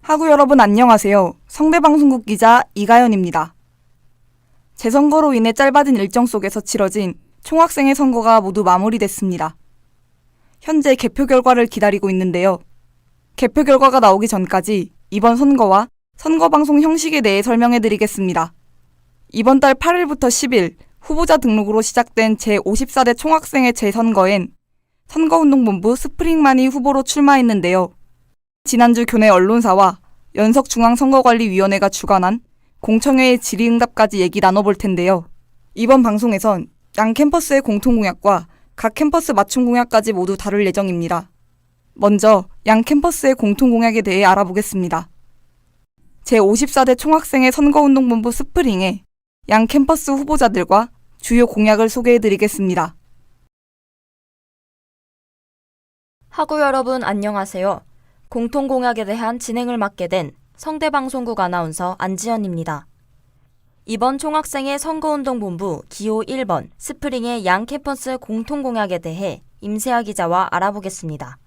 하구 여러분 안녕하세요. 성대방송국 기자 이가연입니다. 재선거로 인해 짧아진 일정 속에서 치러진 총학생회 선거가 모두 마무리됐습니다. 현재 개표 결과를 기다리고 있는데요. 개표 결과가 나오기 전까지 이번 선거와 선거방송 형식에 대해 설명해드리겠습니다. 이번 달 8일부터 10일 후보자 등록으로 시작된 제54대 총학생회 재선거엔 선거운동본부 스프링만이 후보로 출마했는데요. 지난주 교내 언론사와 연석중앙선거관리위원회가 주관한 공청회의 질의응답까지 얘기 나눠볼 텐데요. 이번 방송에선 양 캠퍼스의 공통공약과 각 캠퍼스 맞춤 공약까지 모두 다룰 예정입니다. 먼저 양 캠퍼스의 공통공약에 대해 알아보겠습니다. 제54대 총학생회 선거운동본부 스프링에 양 캠퍼스 후보자들과 주요 공약을 소개해드리겠습니다. 하구 여러분 안녕하세요. 공통공약에 대한 진행을 맡게 된 성대방송국 아나운서 안지연입니다. 이번 총학생회 선거운동본부 기호 1번 스프링의 양 캠퍼스 공통공약에 대해 임세아 기자와 알아보겠습니다.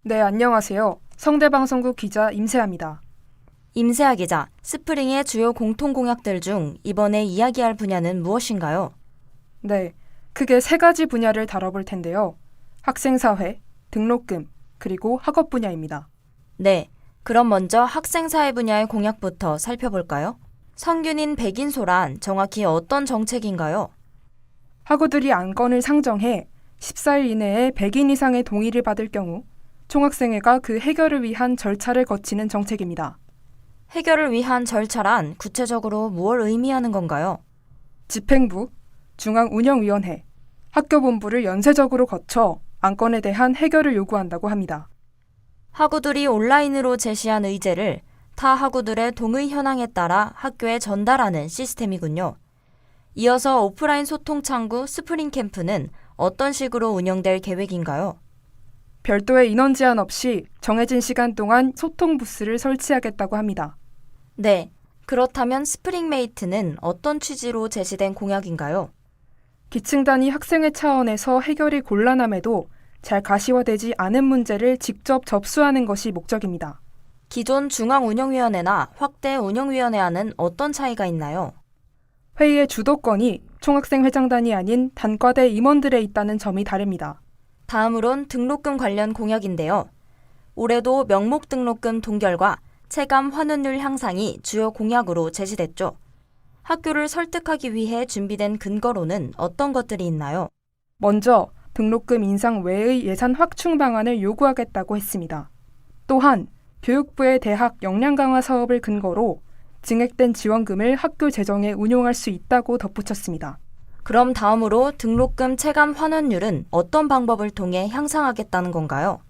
네, 안녕하세요. 성대방송국 기자 임세아입니다. 임세아 기자, 스프링의 주요 공통공약들 중 이번에 이야기할 분야는 무엇인가요? 네, 크게 세 가지 분야를 다뤄볼 텐데요. 학생사회, 등록금, 그리고 학업 분야입니다. 네, 그럼 먼저 학생사회 분야의 공약부터 살펴볼까요? 성균인 백인소란 정확히 어떤 정책인가요? 학우들이 안건을 상정해 14일 이내에 100인 이상의 동의를 받을 경우 총학생회가 그 해결을 위한 절차를 거치는 정책입니다. 해결을 위한 절차란 구체적으로 무엇을 의미하는 건가요? 집행부, 중앙운영위원회, 학교본부를 연쇄적으로 거쳐 안건에 대한 해결을 요구한다고 합니다. 학우들이 온라인으로 제시한 의제를 타 학우들의 동의 현황에 따라 학교에 전달하는 시스템이군요. 이어서 오프라인 소통 창구 스프링 캠프는 어떤 식으로 운영될 계획인가요? 별도의 인원 제한 없이 정해진 시간 동안 소통 부스를 설치하겠다고 합니다. 네, 그렇다면 스프링메이트는 어떤 취지로 제시된 공약인가요? 기층 단위 학생회 차원에서 해결이 곤란함에도 잘 가시화되지 않은 문제를 직접 접수하는 것이 목적입니다. 기존 중앙운영위원회나 확대 운영위원회와는 어떤 차이가 있나요? 회의의 주도권이 총학생 회장단이 아닌 단과대 임원들에 있다는 점이 다릅니다. 다음으론 등록금 관련 공약인데요. 올해도 명목 등록금 동결과 체감 환원율 향상이 주요 공약으로 제시됐죠. 학교를 설득하기 위해 준비된 근거로는 어떤 것들이 있나요? 먼저 등록금 인상 외의 예산 확충 방안을 요구하겠다고 했습니다. 또한 교육부의 대학 역량 강화 사업을 근거로 증액된 지원금을 학교 재정에 운용할 수 있다고 덧붙였습니다. 그럼 다음으로 등록금 체감 환원율은 어떤 방법을 통해 향상하겠다는 건가요?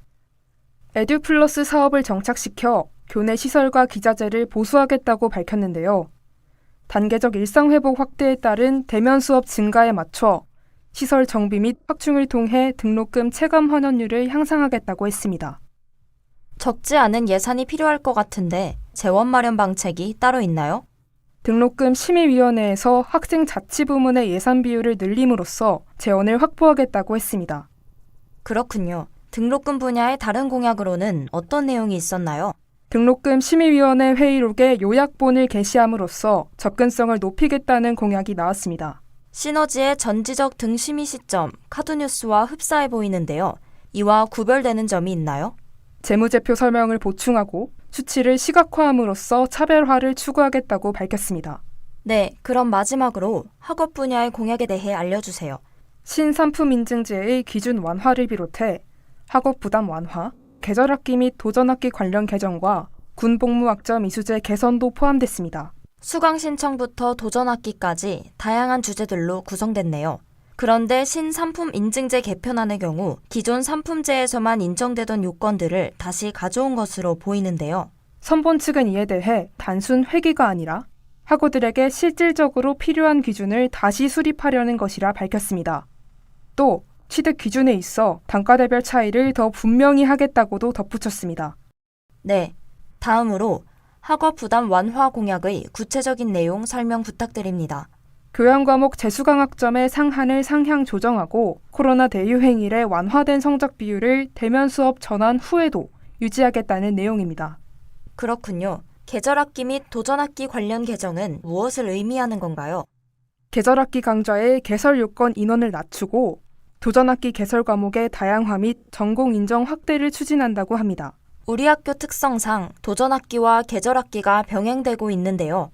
에듀플러스 사업을 정착시켜 교내 시설과 기자재를 보수하겠다고 밝혔는데요. 단계적 일상회복 확대에 따른 대면 수업 증가에 맞춰 시설 정비 및 확충을 통해 등록금 체감 환원율을 향상하겠다고 했습니다. 적지 않은 예산이 필요할 것 같은데 재원 마련 방책이 따로 있나요? 등록금 심의위원회에서 학생 자치부문의 예산 비율을 늘림으로써 재원을 확보하겠다고 했습니다. 그렇군요. 등록금 분야의 다른 공약으로는 어떤 내용이 있었나요? 등록금 심의위원회 회의록에 요약본을 게시함으로써 접근성을 높이겠다는 공약이 나왔습니다. 시너지의 전지적 등심의 시점, 카드뉴스와 흡사해 보이는데요. 이와 구별되는 점이 있나요? 재무제표 설명을 보충하고 수치를 시각화함으로써 차별화를 추구하겠다고 밝혔습니다. 네, 그럼 마지막으로 학업 분야의 공약에 대해 알려주세요. 신상품 인증제의 기준 완화를 비롯해 학업 부담 완화, 계절학기 및 도전학기 관련 개정과 군복무학점 이수제 개선도 포함됐습니다. 수강 신청부터 도전학기까지 다양한 주제들로 구성됐네요. 그런데 신상품 인증제 개편안의 경우 기존 상품제에서만 인정되던 요건들을 다시 가져온 것으로 보이는데요. 선본 측은 이에 대해 단순 회기가 아니라 학우들에게 실질적으로 필요한 기준을 다시 수립하려는 것이라 밝혔습니다. 또 취득 기준에 있어 단과대별 차이를 더 분명히 하겠다고도 덧붙였습니다. 네, 다음으로 학업 부담 완화 공약의 구체적인 내용 설명 부탁드립니다. 교양과목 재수강학점의 상한을 상향 조정하고 코로나 대유행 이래 완화된 성적 비율을 대면 수업 전환 후에도 유지하겠다는 내용입니다. 그렇군요. 계절학기 및 도전학기 관련 개정은 무엇을 의미하는 건가요? 계절학기 강좌의 개설 요건 인원을 낮추고 도전학기 개설 과목의 다양화 및 전공 인정 확대를 추진한다고 합니다. 우리 학교 특성상 도전학기와 계절학기가 병행되고 있는데요.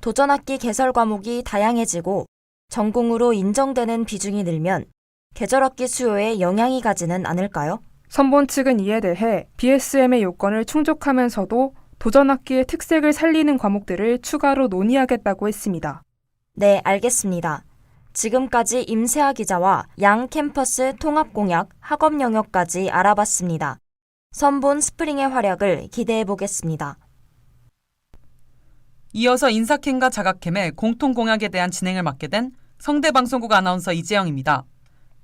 도전학기 개설 과목이 다양해지고 전공으로 인정되는 비중이 늘면 계절학기 수요에 영향이 가지는 않을까요? 선본 측은 이에 대해 BSM의 요건을 충족하면서도 도전학기의 특색을 살리는 과목들을 추가로 논의하겠다고 했습니다. 네, 알겠습니다. 지금까지 임세아 기자와 양 캠퍼스 통합 공약 학업 영역까지 알아봤습니다. 선본 스프링의 활약을 기대해 보겠습니다. 이어서 인사캠과 자가캠의 공통 공약에 대한 진행을 맡게 된 성대방송국 아나운서 이재영입니다.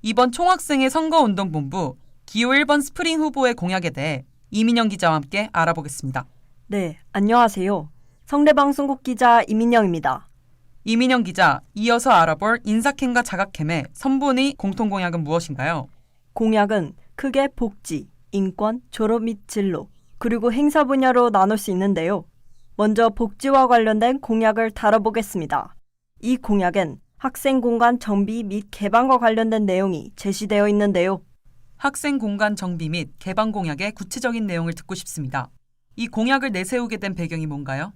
이번 총학생회 선거운동본부 기호 1번 스프링 후보의 공약에 대해 이민영 기자와 함께 알아보겠습니다. 네, 안녕하세요. 성대방송국 기자 이민영입니다. 이민영 기자, 이어서 알아볼 인사캠과 자가캠의 선본의 공통 공약은 무엇인가요? 공약은 크게 복지, 인권, 졸업 및 진로, 그리고 행사 분야로 나눌 수 있는데요. 먼저 복지와 관련된 공약을 다뤄보겠습니다. 이 공약엔 학생 공간 정비 및 개방과 관련된 내용이 제시되어 있는데요. 학생 공간 정비 및 개방 공약의 구체적인 내용을 듣고 싶습니다. 이 공약을 내세우게 된 배경이 뭔가요?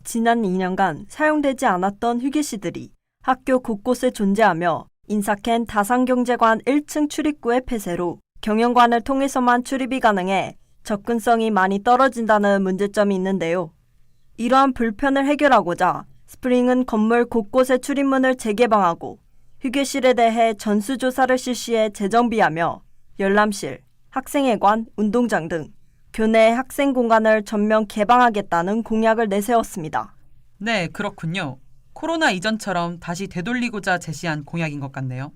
지난 2년간 사용되지 않았던 휴게실들이 학교 곳곳에 존재하며 인사캠 다산경제관 1층 출입구의 폐쇄로 경영관을 통해서만 출입이 가능해 접근성이 많이 떨어진다는 문제점이 있는데요. 이러한 불편을 해결하고자 스프링은 건물 곳곳에 출입문을 재개방하고 휴게실에 대해 전수조사를 실시해 재정비하며 열람실, 학생회관, 운동장 등 교내 학생 공간을 전면 개방하겠다는 공약을 내세웠습니다. 네, 그렇군요. 코로나 이전처럼 다시 되돌리고자 제시한 공약인 것 같네요.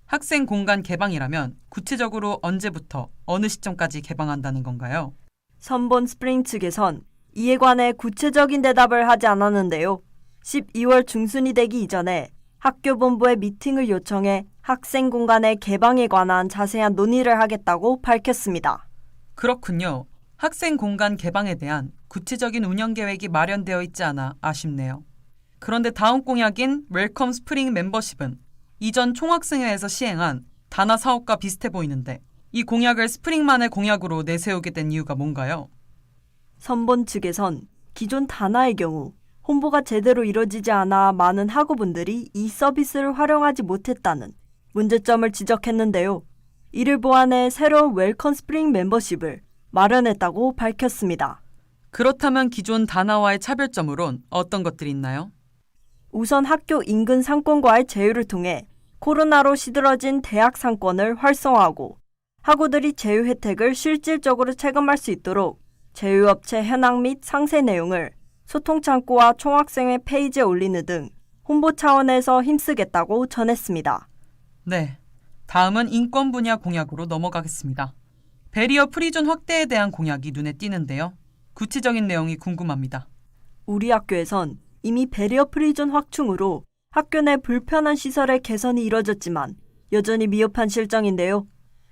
학생 공간 개방이라면 구체적으로 언제부터 어느 시점까지 개방한다는 건가요? 선본 스프링 측에선 이에 관해 구체적인 대답을 하지 않았는데요. 12월 중순이 되기 이전에 학교 본부에 미팅을 요청해 학생 공간의 개방에 관한 자세한 논의를 하겠다고 밝혔습니다. 그렇군요. 학생 공간 개방에 대한 구체적인 운영 계획이 마련되어 있지 않아 아쉽네요. 그런데 다음 공약인 웰컴 스프링 멤버십은 이전 총학생회에서 시행한 다나 사업과 비슷해 보이는데 이 공약을 스프링만의 공약으로 내세우게 된 이유가 뭔가요? 선본 측에선 기존 다나의 경우 홍보가 제대로 이뤄지지 않아 많은 학우분들이 이 서비스를 활용하지 못했다는 문제점을 지적했는데요. 이를 보완해 새로운 웰컴 스프링 멤버십을 마련했다고 밝혔습니다. 그렇다면 기존 다나와의 차별점으론 어떤 것들이 있나요? 우선 학교 인근 상권과의 제휴를 통해 코로나로 시들어진 대학 상권을 활성화하고 학우들이 제휴 혜택을 실질적으로 체감할 수 있도록 제휴업체 현황 및 상세 내용을 소통창구와 총학생회 페이지에 올리는 등 홍보 차원에서 힘쓰겠다고 전했습니다. 네, 다음은 인권 분야 공약으로 넘어가겠습니다. 배리어 프리존 확대에 대한 공약이 눈에 띄는데요. 구체적인 내용이 궁금합니다. 우리 학교에선 이미 배리어 프리존 확충으로 학교 내 불편한 시설의 개선이 이뤄졌지만 여전히 미흡한 실정인데요.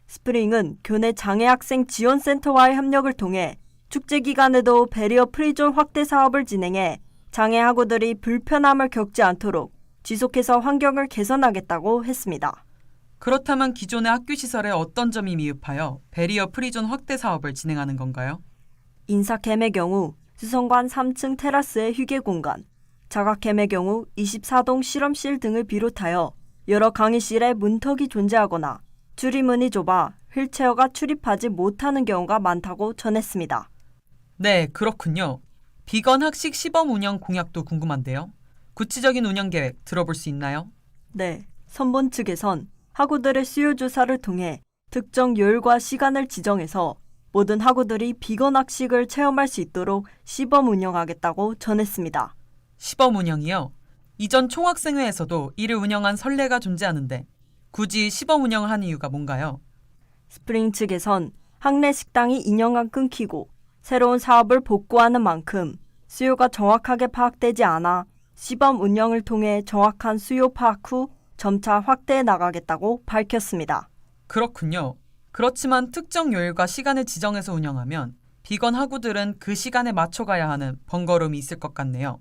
스프링은 교내 장애 학생 지원센터와의 협력을 통해 축제 기간에도 배리어 프리존 확대 사업을 진행해 장애 학우들이 불편함을 겪지 않도록 지속해서 환경을 개선하겠다고 했습니다. 그렇다면 기존의 학교 시설에 어떤 점이 미흡하여 배리어 프리존 확대 사업을 진행하는 건가요? 인사캠의 경우 수성관 3층 테라스의 휴게 공간, 자가캠의 경우 24동 실험실 등을 비롯하여 여러 강의실에 문턱이 존재하거나 출입문이 좁아 휠체어가 출입하지 못하는 경우가 많다고 전했습니다. 네, 그렇군요. 비건 학식 시범 운영 공약도 궁금한데요. 구체적인 운영 계획 들어볼 수 있나요? 네, 선본 측에선 학우들의 수요 조사를 통해 특정 요일과 시간을 지정해서 모든 학우들이 비건 학식을 체험할 수 있도록 시범 운영하겠다고 전했습니다. 시범 운영이요? 이전 총학생회에서도 이를 운영한 선례가 존재하는데 굳이 시범 운영을 한 이유가 뭔가요? 스프링 측에선 학내 식당이 2년간 끊기고 새로운 사업을 복구하는 만큼 수요가 정확하게 파악되지 않아 시범 운영을 통해 정확한 수요 파악 후 점차 확대해 나가겠다고 밝혔습니다. 그렇군요. 그렇지만 특정 요일과 시간을 지정해서 운영하면 비건 학우들은 그 시간에 맞춰가야 하는 번거로움이 있을 것 같네요.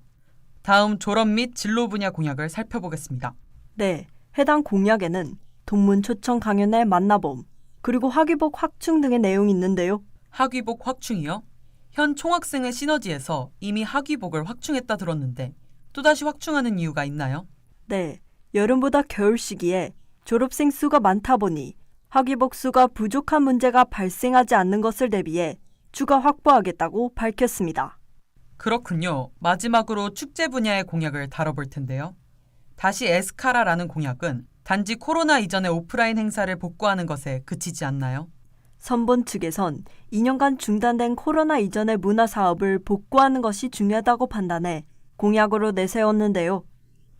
다음 졸업 및 진로 분야 공약을 살펴보겠습니다. 네, 해당 공약에는 동문 초청 강연의 만나봄, 그리고 학위복 확충 등의 내용이 있는데요. 학위복 확충이요? 현 총학생회 시너지에서 이미 학위복을 확충했다 들었는데 또다시 확충하는 이유가 있나요? 네, 여름보다 겨울 시기에 졸업생 수가 많다 보니 학위복 수가 부족한 문제가 발생하지 않는 것을 대비해 추가 확보하겠다고 밝혔습니다. 그렇군요. 마지막으로 축제 분야의 공약을 다뤄볼 텐데요. 다시 에스카라라는 공약은 단지 코로나 이전의 오프라인 행사를 복구하는 것에 그치지 않나요? 선본 측에선 2년간 중단된 코로나 이전의 문화 사업을 복구하는 것이 중요하다고 판단해 공약으로 내세웠는데요.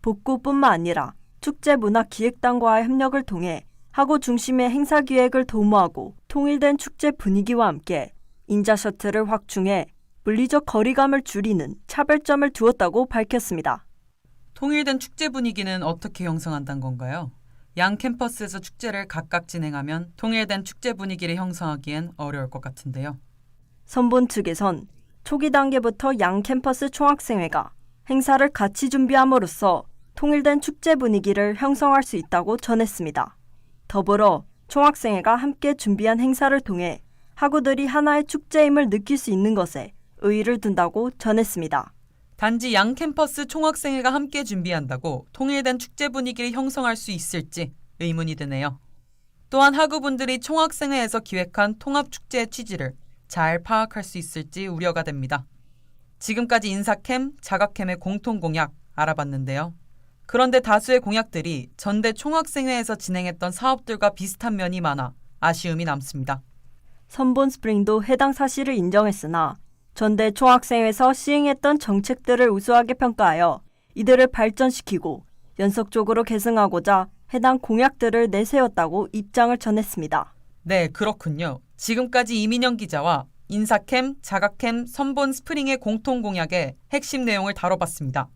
복구뿐만 아니라 축제문화기획단과의 협력을 통해 학우 중심의 행사 기획을 도모하고 통일된 축제 분위기와 함께 인자 셔틀을 확충해 물리적 거리감을 줄이는 차별점을 두었다고 밝혔습니다. 통일된 축제 분위기는 어떻게 형성한다는 건가요? 양 캠퍼스에서 축제를 각각 진행하면 통일된 축제 분위기를 형성하기엔 어려울 것 같은데요. 선본 측에선 초기 단계부터 양 캠퍼스 총학생회가 행사를 같이 준비함으로써 통일된 축제 분위기를 형성할 수 있다고 전했습니다. 더불어 총학생회가 함께 준비한 행사를 통해 학우들이 하나의 축제임을 느낄 수 있는 것에 의의를 둔다고 전했습니다. 단지 양 캠퍼스 총학생회가 함께 준비한다고 통일된 축제 분위기를 형성할 수 있을지 의문이 드네요. 또한 학우분들이 총학생회에서 기획한 통합축제의 취지를 잘 파악할 수 있을지 우려가 됩니다. 지금까지 인사캠, 자가캠의 공통공약 알아봤는데요. 그런데 다수의 공약들이 전대 총학생회에서 진행했던 사업들과 비슷한 면이 많아 아쉬움이 남습니다. 선본 스프링도 해당 사실을 인정했으나 전대 총학생회에서 시행했던 정책들을 우수하게 평가하여 이들을 발전시키고 연속적으로 계승하고자 해당 공약들을 내세웠다고 입장을 전했습니다. 네, 그렇군요. 지금까지 이민영 기자와 인사캠, 자가캠, 선본 스프링의 공통공약의 핵심 내용을 다뤄봤습니다.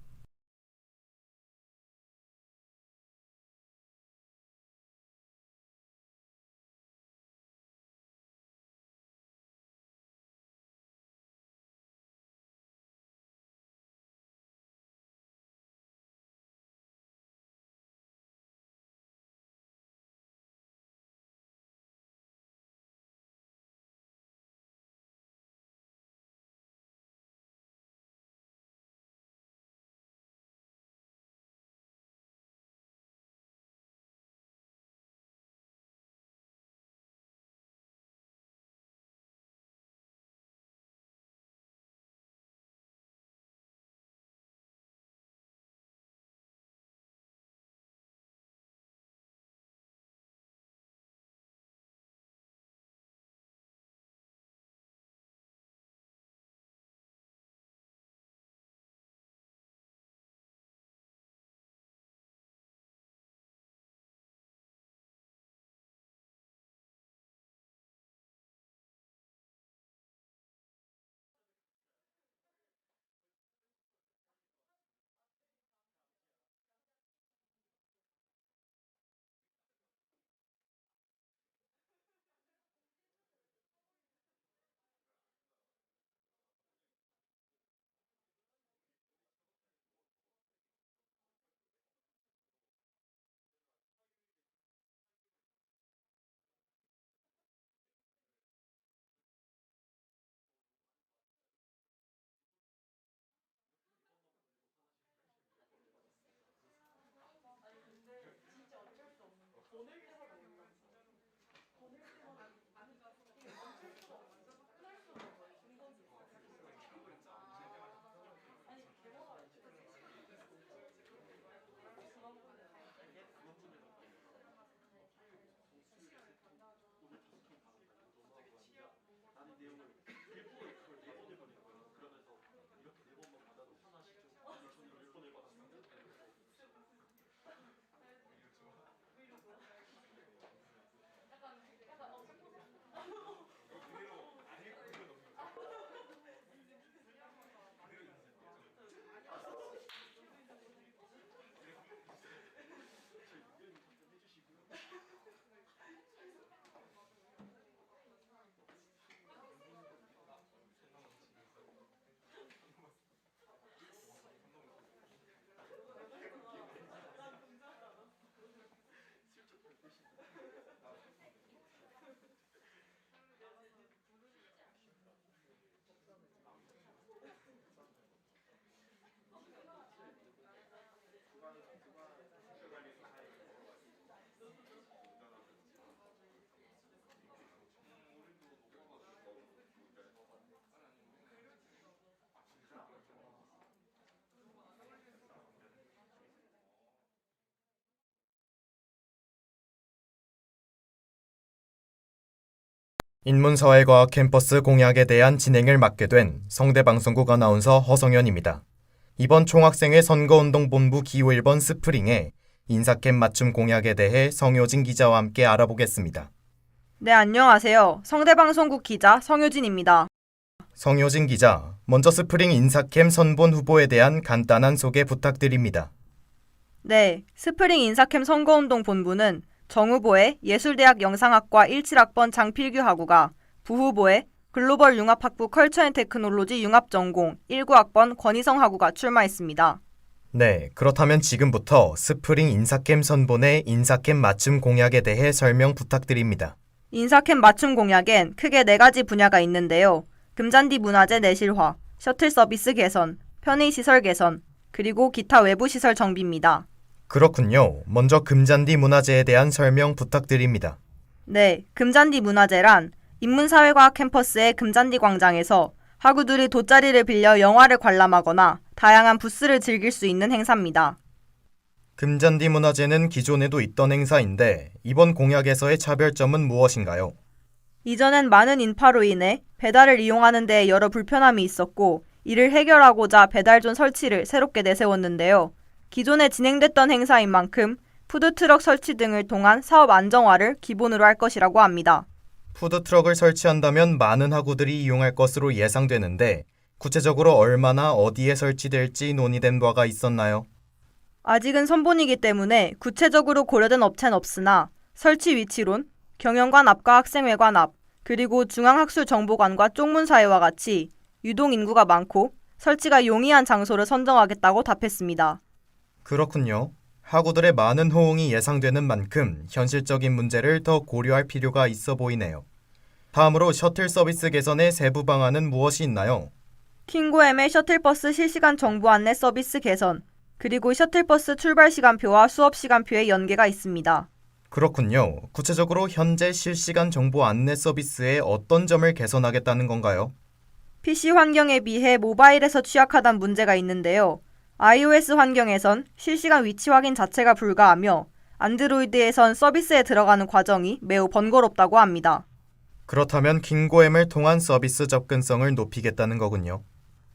인문사회과학 캠퍼스 공약에 대한 진행을 맡게 된 성대방송국 아나운서 허성현입니다. 이번 총학생회 선거운동본부 기호 1번 스프링의 인사캠 맞춤 공약에 대해 성효진 기자와 함께 알아보겠습니다. 네, 안녕하세요. 성대방송국 기자 성효진입니다. 성효진 기자, 먼저 스프링 인사캠 선본 후보에 대한 간단한 소개 부탁드립니다. 네, 스프링 인사캠 선거운동 본부는 정후보의 예술대학 영상학과 17학번 장필규 학우가 부후보의 글로벌 융합학부 컬처앤테크놀로지 융합전공 19학번 권희성 학우가 출마했습니다. 네, 그렇다면 지금부터 스프링 인사캠 선본의 인사캠 맞춤 공약에 대해 설명 부탁드립니다. 인사캠 맞춤 공약엔 크게 4가지 분야가 있는데요. 금잔디 문화재 내실화, 셔틀 서비스 개선, 편의시설 개선, 그리고 기타 외부 시설 정비입니다. 그렇군요. 먼저 금잔디 문화재에 대한 설명 부탁드립니다. 네, 금잔디 문화재란 인문사회과학 캠퍼스의 금잔디 광장에서 학우들이 돗자리를 빌려 영화를 관람하거나 다양한 부스를 즐길 수 있는 행사입니다. 금잔디 문화재는 기존에도 있던 행사인데 이번 공약에서의 차별점은 무엇인가요? 이전엔 많은 인파로 인해 배달을 이용하는 데 여러 불편함이 있었고 이를 해결하고자 배달존 설치를 새롭게 내세웠는데요. 기존에 진행됐던 행사인 만큼 푸드트럭 설치 등을 통한 사업 안정화를 기본으로 할 것이라고 합니다. 푸드트럭을 설치한다면 많은 학우들이 이용할 것으로 예상되는데 구체적으로 얼마나 어디에 설치될지 논의된 바가 있었나요? 아직은 선본이기 때문에 구체적으로 고려된 업체는 없으나 설치 위치론, 경영관 앞과 학생회관 앞, 그리고 중앙학술정보관과 쪽문사회와 같이 유동 인구가 많고 설치가 용이한 장소를 선정하겠다고 답했습니다. 그렇군요. 학우들의 많은 호응이 예상되는 만큼 현실적인 문제를 더 고려할 필요가 있어 보이네요. 다음으로 셔틀 서비스 개선의 세부 방안은 무엇이 있나요? 킹고엠의 셔틀버스 실시간 정보 안내 서비스 개선, 그리고 셔틀버스 출발 시간표와 수업 시간표의 연계가 있습니다. 그렇군요. 구체적으로 현재 실시간 정보 안내 서비스의 어떤 점을 개선하겠다는 건가요? PC 환경에 비해 모바일에서 취약하다는 문제가 있는데요. iOS 환경에선 실시간 위치 확인 자체가 불가하며 안드로이드에선 서비스에 들어가는 과정이 매우 번거롭다고 합니다. 그렇다면 킹고엠을 통한 서비스 접근성을 높이겠다는 거군요.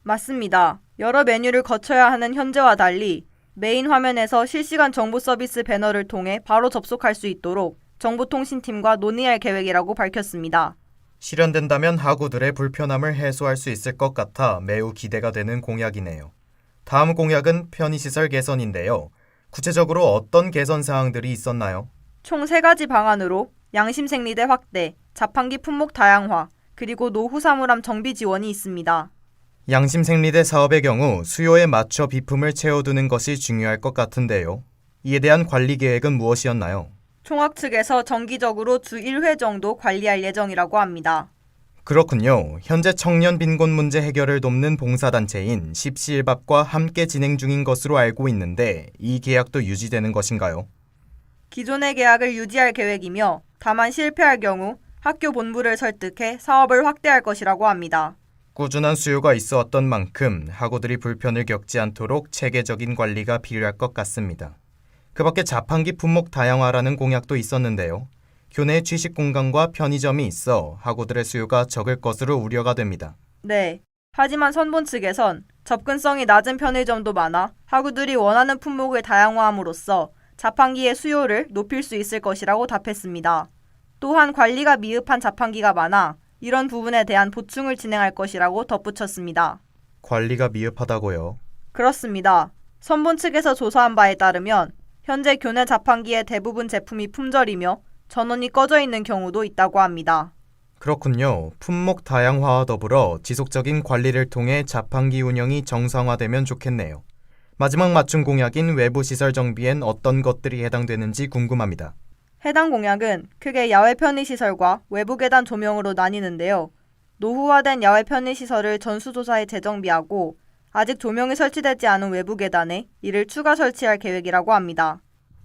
맞습니다. 여러 메뉴를 거쳐야 하는 현재와 달리 메인 화면에서 실시간 정보 서비스 배너를 통해 바로 접속할 수 있도록 정보통신팀과 논의할 계획이라고 밝혔습니다. 실현된다면 학우들의 불편함을 해소할 수 있을 것 같아 매우 기대가 되는 공약이네요. 다음 공약은 편의시설 개선인데요. 구체적으로 어떤 개선 사항들이 있었나요? 총 3가지 방안으로 양심생리대 확대, 자판기 품목 다양화, 그리고 노후 사물함 정비 지원이 있습니다. 양심생리대 사업의 경우 수요에 맞춰 비품을 채워두는 것이 중요할 것 같은데요. 이에 대한 관리 계획은 무엇이었나요? 총학 측에서 정기적으로 주 1회 정도 관리할 예정이라고 합니다. 그렇군요. 현재 청년 빈곤 문제 해결을 돕는 봉사단체인 십시일밥과 함께 진행 중인 것으로 알고 있는데 이 계약도 유지되는 것인가요? 기존의 계약을 유지할 계획이며 다만 실패할 경우 학교 본부를 설득해 사업을 확대할 것이라고 합니다. 꾸준한 수요가 있어 왔던 만큼 학우들이 불편을 겪지 않도록 체계적인 관리가 필요할 것 같습니다. 그 밖에 자판기 품목 다양화라는 공약도 있었는데요. 교내에 취식 공간과 편의점이 있어 학우들의 수요가 적을 것으로 우려가 됩니다. 네. 하지만 선본 측에선 접근성이 낮은 편의점도 많아 학우들이 원하는 품목을 다양화함으로써 자판기의 수요를 높일 수 있을 것이라고 답했습니다. 또한 관리가 미흡한 자판기가 많아 이런 부분에 대한 보충을 진행할 것이라고 덧붙였습니다. 관리가 미흡하다고요? 그렇습니다. 선본 측에서 조사한 바에 따르면 현재 교내 자판기의 대부분 제품이 품절이며 전원이 꺼져 있는 경우도 있다고 합니다. 그렇군요. 품목 다양화와 더불어 지속적인 관리를 통해 자판기 운영이 정상화되면 좋겠네요. 마지막 맞춤 공약인 외부 시설 정비엔 어떤 것들이 해당되는지 궁금합니다. 해당 공약은 크게 야외 편의시설과 외부 계단 조명으로 나뉘는데요. 노후화된 야외 편의시설을 전수조사에 재정비하고 아직 조명이 설치되지 않은 외부 계단에 이를 추가 설치할 계획이라고 합니다.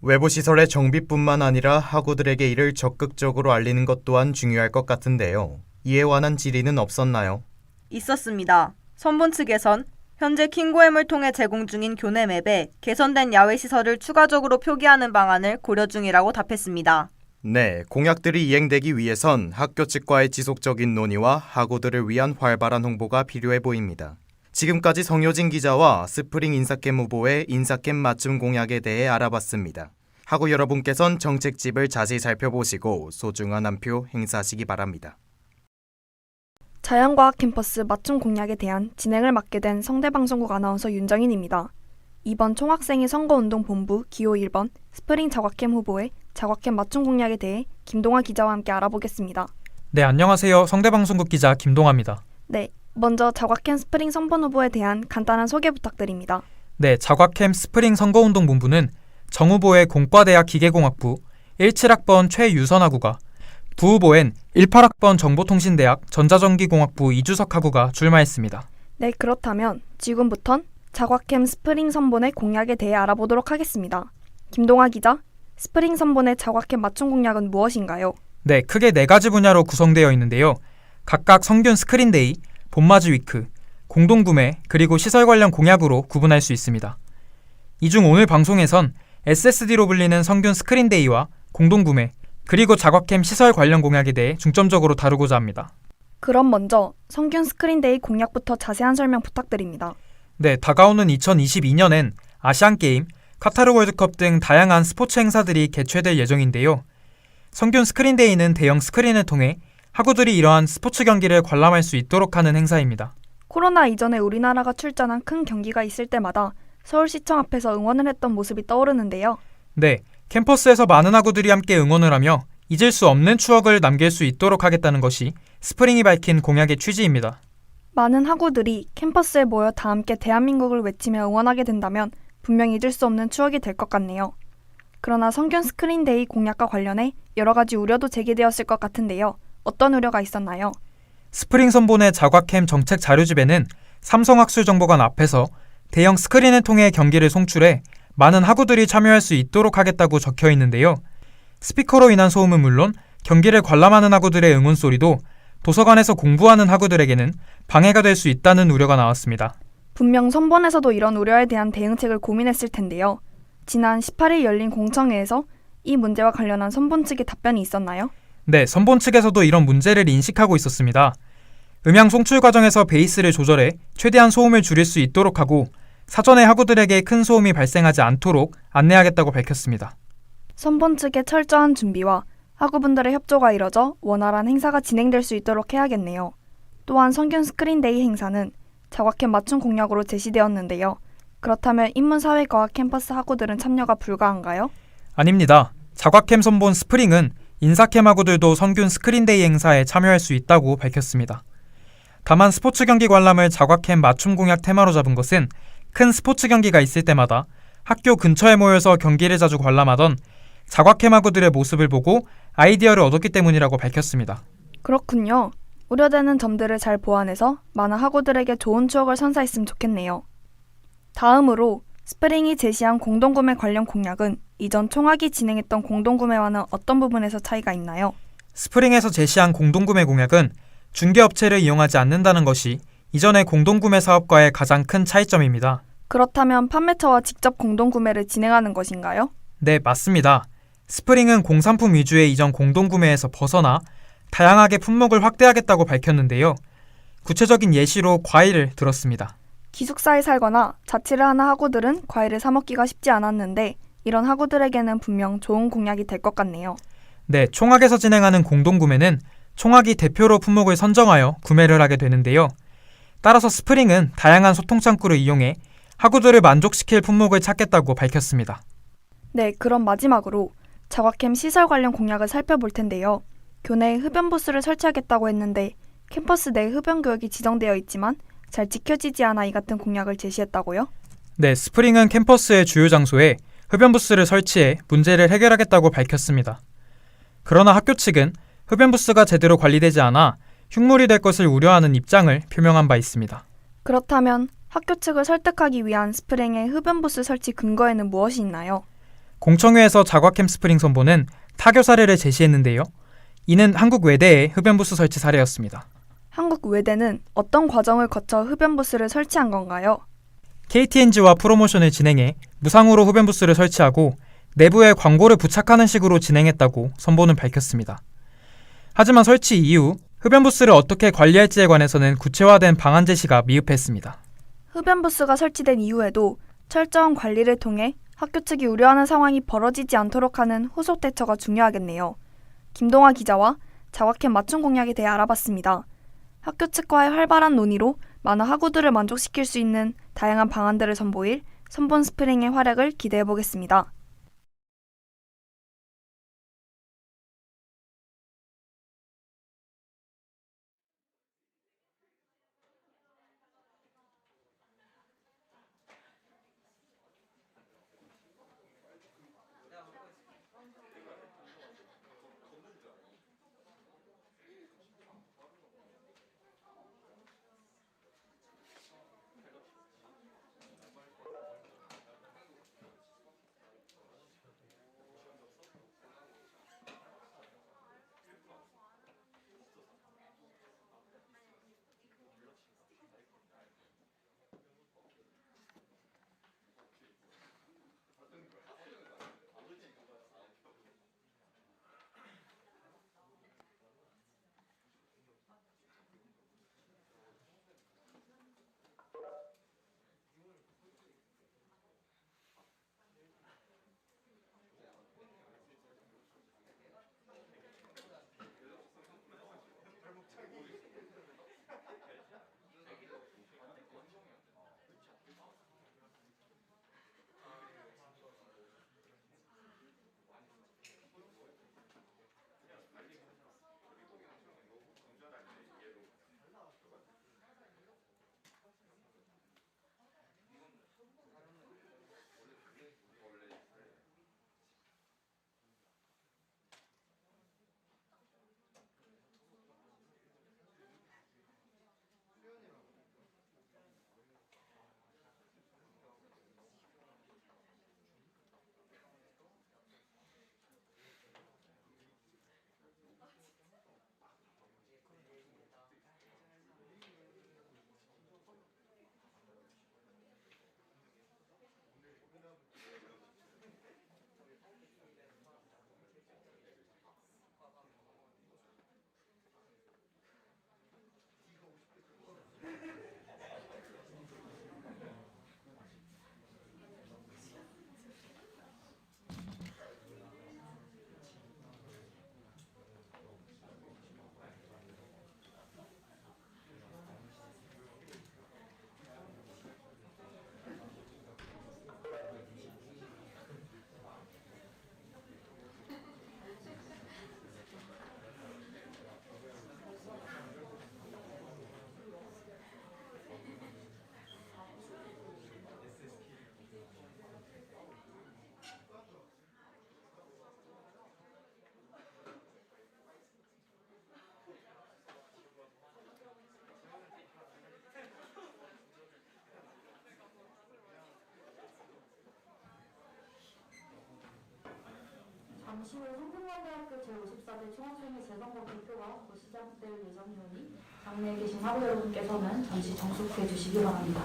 외부 시설의 정비뿐만 아니라 학우들에게 이를 적극적으로 알리는 것 또한 중요할 것 같은데요. 이에 관한 질의는 없었나요? 있었습니다. 선본 측에선 현재 킹고엠을 통해 제공 중인 교내 맵에 개선된 야외 시설을 추가적으로 표기하는 방안을 고려 중이라고 답했습니다. 네, 공약들이 이행되기 위해선 학교 측과의 지속적인 논의와 학우들을 위한 활발한 홍보가 필요해 보입니다. 지금까지 성효진 기자와 스프링 인사캠 후보의 인사캠 맞춤 공약에 대해 알아봤습니다. 학우 여러분께선 정책집을 자세히 살펴보시고 소중한 한 표 행사하시기 바랍니다. 자연과학 캠퍼스 맞춤 공약에 대한 진행을 맡게 된 성대방송국 아나운서 윤정인입니다. 이번 총학생회 선거운동본부 기호 1번 스프링 자과캠 후보의 자과캠 맞춤 공약에 대해 김동아 기자와 함께 알아보겠습니다. 네, 안녕하세요. 성대방송국 기자 김동아입니다. 네, 먼저 자과캠 스프링 선본 후보에 대한 간단한 소개 부탁드립니다. 네, 자과캠 스프링 선거운동본부는 정 후보의 공과대학 기계공학부 17학번 최유선 학우가, 부 후보엔 18학번 정보통신대학 전자전기공학부 이주석 학우가 출마했습니다. 네, 그렇다면 지금부턴 자과캠 스프링 선본의 공약에 대해 알아보도록 하겠습니다. 김동아 기자, 스프링 선본의 자과캠 맞춤 공약은 무엇인가요? 네, 크게 4가지 분야로 구성되어 있는데요. 각각 성균 스크린데이, 봄맞이 위크, 공동구매, 그리고 시설 관련 공약으로 구분할 수 있습니다. 이 중 오늘 방송에선 SSD로 불리는 성균 스크린데이와 공동구매, 그리고 자과캠 시설 관련 공약에 대해 중점적으로 다루고자 합니다. 그럼 먼저 성균 스크린데이 공약부터 자세한 설명 부탁드립니다. 네, 다가오는 2022년엔 아시안게임, 카타르 월드컵 등 다양한 스포츠 행사들이 개최될 예정인데요. 성균 스크린데이는 대형 스크린을 통해 학우들이 이러한 스포츠 경기를 관람할 수 있도록 하는 행사입니다. 코로나 이전에 우리나라가 출전한 큰 경기가 있을 때마다 서울시청 앞에서 응원을 했던 모습이 떠오르는데요. 네, 캠퍼스에서 많은 학우들이 함께 응원을 하며 잊을 수 없는 추억을 남길 수 있도록 하겠다는 것이 스프링이 밝힌 공약의 취지입니다. 많은 학우들이 캠퍼스에 모여 다 함께 대한민국을 외치며 응원하게 된다면 분명 잊을 수 없는 추억이 될 것 같네요. 그러나 성균 스크린데이 공약과 관련해 여러 가지 우려도 제기되었을 것 같은데요. 어떤 우려가 있었나요? 스프링 선본의 자과캠 정책 자료집에는 삼성학술정보관 앞에서 대형 스크린을 통해 경기를 송출해 많은 학우들이 참여할 수 있도록 하겠다고 적혀 있는데요. 스피커로 인한 소음은 물론 경기를 관람하는 학우들의 응원 소리도 도서관에서 공부하는 학우들에게는 방해가 될 수 있다는 우려가 나왔습니다. 분명 선본에서도 이런 우려에 대한 대응책을 고민했을 텐데요. 지난 18일 열린 공청회에서 이 문제와 관련한 선본 측의 답변이 있었나요? 네, 선본 측에서도 이런 문제를 인식하고 있었습니다. 음향 송출 과정에서 베이스를 조절해 최대한 소음을 줄일 수 있도록 하고 사전에 학우들에게 큰 소음이 발생하지 않도록 안내하겠다고 밝혔습니다. 선본 측의 철저한 준비와 학우분들의 협조가 이뤄져 원활한 행사가 진행될 수 있도록 해야겠네요. 또한 성균 스크린데이 행사는 자과캠 맞춤 공약으로 제시되었는데요. 그렇다면 인문사회과학 캠퍼스 학우들은 참여가 불가한가요? 아닙니다. 자과캠 선본 스프링은 인사캠 학우들도 성균 스크린데이 행사에 참여할 수 있다고 밝혔습니다. 다만 스포츠 경기 관람을 자과캠 맞춤 공약 테마로 잡은 것은 큰 스포츠 경기가 있을 때마다 학교 근처에 모여서 경기를 자주 관람하던 자과캠 학우들의 모습을 보고 아이디어를 얻었기 때문이라고 밝혔습니다. 그렇군요. 우려되는 점들을 잘 보완해서 많은 학우들에게 좋은 추억을 선사했으면 좋겠네요. 다음으로 스프링이 제시한 공동구매 관련 공약은 이전 총학이 진행했던 공동구매와는 어떤 부분에서 차이가 있나요? 스프링에서 제시한 공동구매 공약은 중개업체를 이용하지 않는다는 것이 이전의 공동구매 사업과의 가장 큰 차이점입니다. 그렇다면 판매처와 직접 공동구매를 진행하는 것인가요? 네, 맞습니다. 스프링은 공산품 위주의 이전 공동구매에서 벗어나 다양하게 품목을 확대하겠다고 밝혔는데요. 구체적인 예시로 과일을 들었습니다. 기숙사에 살거나 자취를 하는 학우들은 과일을 사 먹기가 쉽지 않았는데 이런 학우들에게는 분명 좋은 공약이 될 것 같네요. 네, 총학에서 진행하는 공동구매는 총학이 대표로 품목을 선정하여 구매를 하게 되는데요. 따라서 스프링은 다양한 소통창구를 이용해 학우들을 만족시킬 품목을 찾겠다고 밝혔습니다. 네, 그럼 마지막으로 자과캠 시설 관련 공약을 살펴볼 텐데요. 교내에 흡연 부스를 설치하겠다고 했는데 캠퍼스 내 흡연 구역이 지정되어 있지만 잘 지켜지지 않아 이 같은 공약을 제시했다고요? 네, 스프링은 캠퍼스의 주요 장소에 흡연 부스를 설치해 문제를 해결하겠다고 밝혔습니다. 그러나 학교 측은 흡연 부스가 제대로 관리되지 않아 흉물이 될 것을 우려하는 입장을 표명한 바 있습니다. 그렇다면 학교 측을 설득하기 위한 스프링의 흡연 부스 설치 근거에는 무엇이 있나요? 공청회에서 자과캠 스프링 선보는 타교 사례를 제시했는데요. 이는 한국 외대의 흡연 부스 설치 사례였습니다. 한국 외대는 어떤 과정을 거쳐 흡연 부스를 설치한 건가요? KTNG와 프로모션을 진행해 무상으로 흡연 부스를 설치하고 내부에 광고를 부착하는 식으로 진행했다고 선보는 밝혔습니다. 하지만 설치 이후 흡연 부스를 어떻게 관리할지에 관해서는 구체화된 방안 제시가 미흡했습니다. 흡연 부스가 설치된 이후에도 철저한 관리를 통해 학교 측이 우려하는 상황이 벌어지지 않도록 하는 후속 대처가 중요하겠네요. 김동아 기자와 자과캠 맞춤 공약에 대해 알아봤습니다. 학교 측과의 활발한 논의로 많은 학우들을 만족시킬 수 있는 다양한 방안들을 선보일 선본 스프링의 활약을 기대해보겠습니다. 잠시 후 성균관대학교 제54대 총학생회 재선거 개표가 곧 시작될 예정이오니 장내에 계신 학우 여러분께서는 잠시 정숙해 주시기 바랍니다.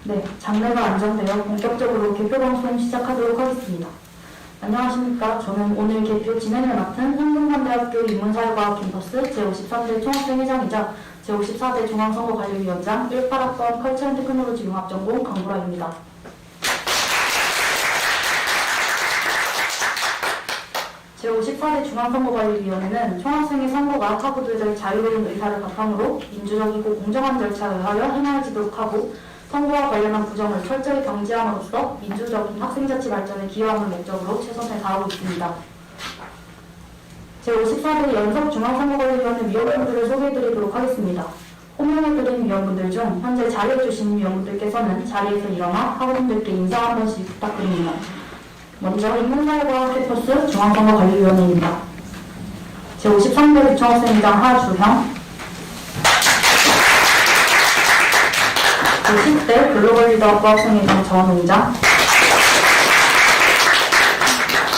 네, 장내가 안정되어 본격적으로 개표 방송 시작하도록 하겠습니다. 안녕하십니까. 저는 오늘 개표 진행을 맡은 성균관대학교 인문사회과학 캠퍼스 제53대 총학생회장이자 제54대 중앙선거관리위원장 18학번 컬처앤테크놀로지 융합전공 강보라입니다. 제54대 중앙선거관리위원회는 총학생회 선거가 학우들의 자유로운 의사를 바탕으로 민주적이고 공정한 절차에 의하여 행하지도록 하고 선거와 관련한 부정을 철저히 경지함으로써 민주적인 학생자치 발전에 기여하는 목적으로 최선을 다하고 있습니다. 제54대 연석중앙선거관리위원회 위원분들을 소개해드리도록 하겠습니다. 호명해드린 위원분들 중 현재 자리해주신 위원분들께서는 자리에서 일어나 학우분들께 인사 한 번씩 부탁드립니다. 먼저 인문사회과학 캠퍼스 중앙선거관리위원회입니다. 제53대 부총학생회장 하주형, 제10대 글로벌 리더 부학생회장 전웅장,